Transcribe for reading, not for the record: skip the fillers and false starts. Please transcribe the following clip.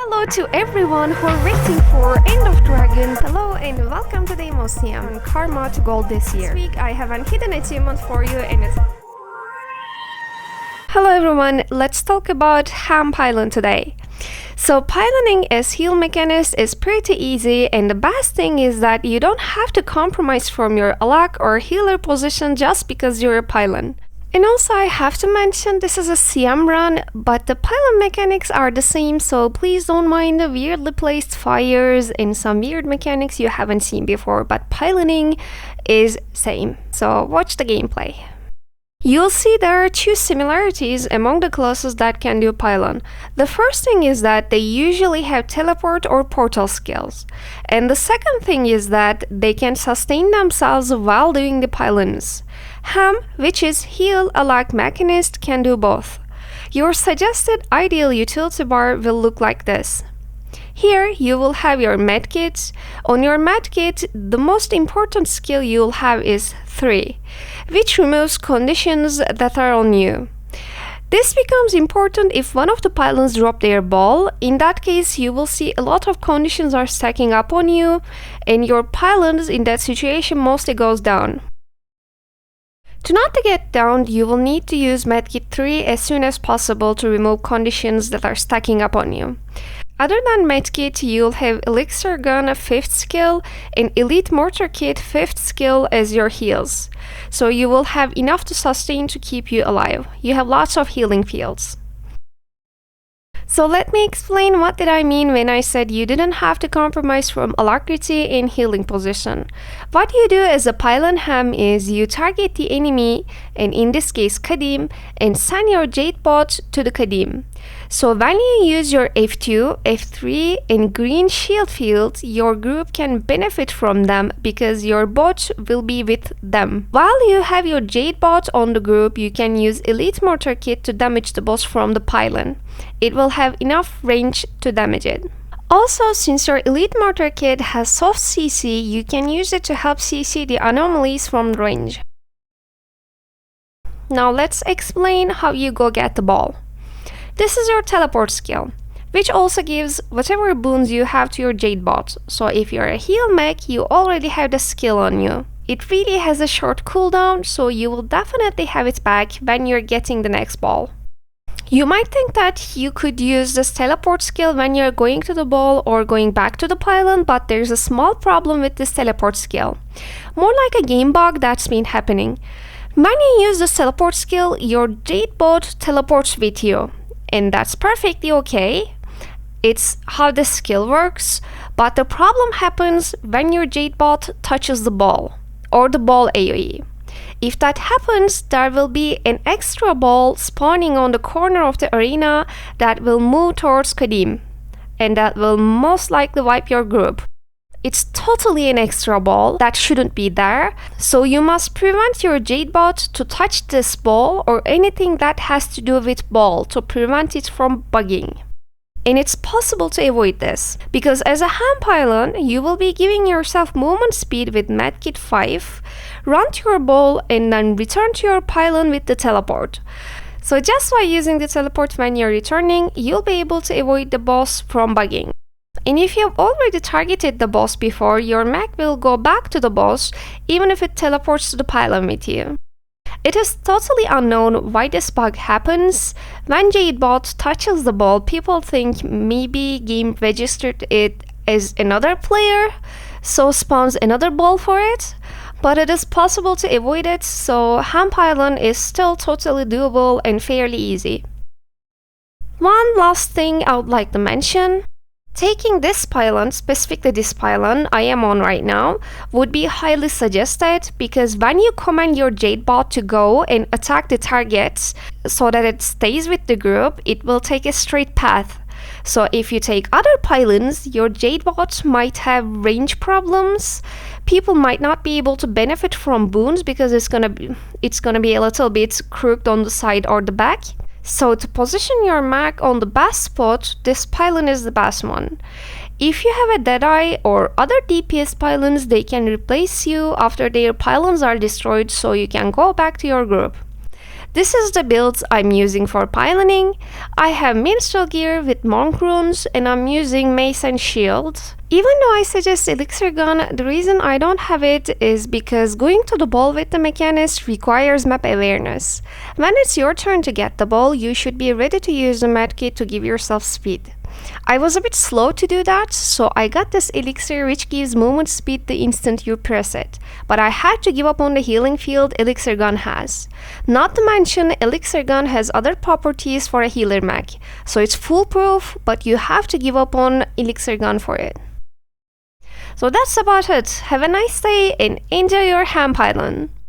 Hello to everyone who are waiting for End of Dragon. Hello and welcome to the Museum Karma to Gold this year. This week I have a hidden achievement for you and it's... Hello everyone, let's talk about ham pylon today. So pyloning as heal mechanist is pretty easy, and the best thing is that you don't have to compromise from your Alac or healer position just because you're a pylon. And also I have to mention this is a CM run, but the pylon mechanics are the same, so please don't mind the weirdly placed fires and some weird mechanics you haven't seen before, but pyloning is same. So watch the gameplay. You'll see there are two similarities among the classes that can do pylon. The first thing is that they usually have teleport or portal skills. And the second thing is that they can sustain themselves while doing the pylons. Ham, which is heal Alac mechanist, can do both. Your suggested ideal utility bar will look like this. Here you will have your medkit. On your medkit, the most important skill you'll have is 3, which removes conditions that are on you. This becomes important if one of the pylons drop their ball. In that case, you will see a lot of conditions are stacking up on you, and your pylons in that situation mostly goes down. To not to get downed, you will need to use medkit 3 as soon as possible to remove conditions that are stacking up on you. Other than medkit, you'll have elixir gun 5th skill and elite mortar kit 5th skill as your heals. So you will have enough to sustain to keep you alive. You have lots of healing fields. So let me explain what did I mean when I said you didn't have to compromise from alacrity in healing position. What you do as a pylon ham is you target the enemy, and in this case Kadim, and send your jade bot to the Kadim. So when you use your F2, F3 and green shield fields, your group can benefit from them because your bot will be with them. While you have your jade bot on the group, you can use elite mortar kit to damage the boss from the pylon. It will have enough range to damage it. Also, since your elite mortar kit has soft CC, you can use it to help CC the anomalies from range. Now let's explain how you go get the ball. This is your teleport skill, which also gives whatever boons you have to your jade bot. So if you're a heal mech, you already have the skill on you. It really has a short cooldown, so you will definitely have it back when you're getting the next ball. You might think that you could use this teleport skill when you're going to the ball or going back to the pylon, but there's a small problem with this teleport skill. More like a game bug that's been happening. When you use this teleport skill, your jade bot teleports with you. And that's perfectly okay. It's how the skill works, but the problem happens when your jade bot touches the ball or the ball AoE. If that happens, there will be an extra ball spawning on the corner of the arena that will move towards Kadim, and that will most likely wipe your group. It's totally an extra ball that shouldn't be there, so you must prevent your jade bot to touch this ball or anything that has to do with ball to prevent it from bugging. And it's possible to avoid this, because as a ham pylon, you will be giving yourself movement speed with medkit 5, run to your ball and then return to your pylon with the teleport. So just by using the teleport when you're returning, you'll be able to avoid the boss from bugging. And if you have already targeted the boss before, your mech will go back to the boss even if it teleports to the pylon with you. It is totally unknown why this bug happens. When jade bot touches the ball, people think maybe game registered it as another player, so spawns another ball for it. But it is possible to avoid it, so ham pylon is still totally doable and fairly easy. One last thing I would like to mention. Taking this pylon, specifically this pylon I am on right now, would be highly suggested, because when you command your jade bot to go and attack the targets so that it stays with the group, it will take a straight path. So if you take other pylons, your jade bot might have range problems. People might not be able to benefit from boons because it's gonna be a little bit crooked on the side or the back. So to position your mech on the best spot, this pylon is the best one. If you have a Deadeye or other DPS pylons, they can replace you after their pylons are destroyed, so you can go back to your group. This is the build I'm using for piloning. I have minstrel gear with monk runes and I'm using mace and shield. Even though I suggest elixir gun, the reason I don't have it is because going to the ball with the mechanist requires map awareness. When it's your turn to get the ball, you should be ready to use the medkit to give yourself speed. I was a bit slow to do that, so I got this elixir which gives movement speed the instant you press it, but I had to give up on the healing field elixir gun has. Not to mention, elixir gun has other properties for a healer mech, so it's foolproof, but you have to give up on elixir gun for it. So that's about it. Have a nice day and enjoy your hand pylon.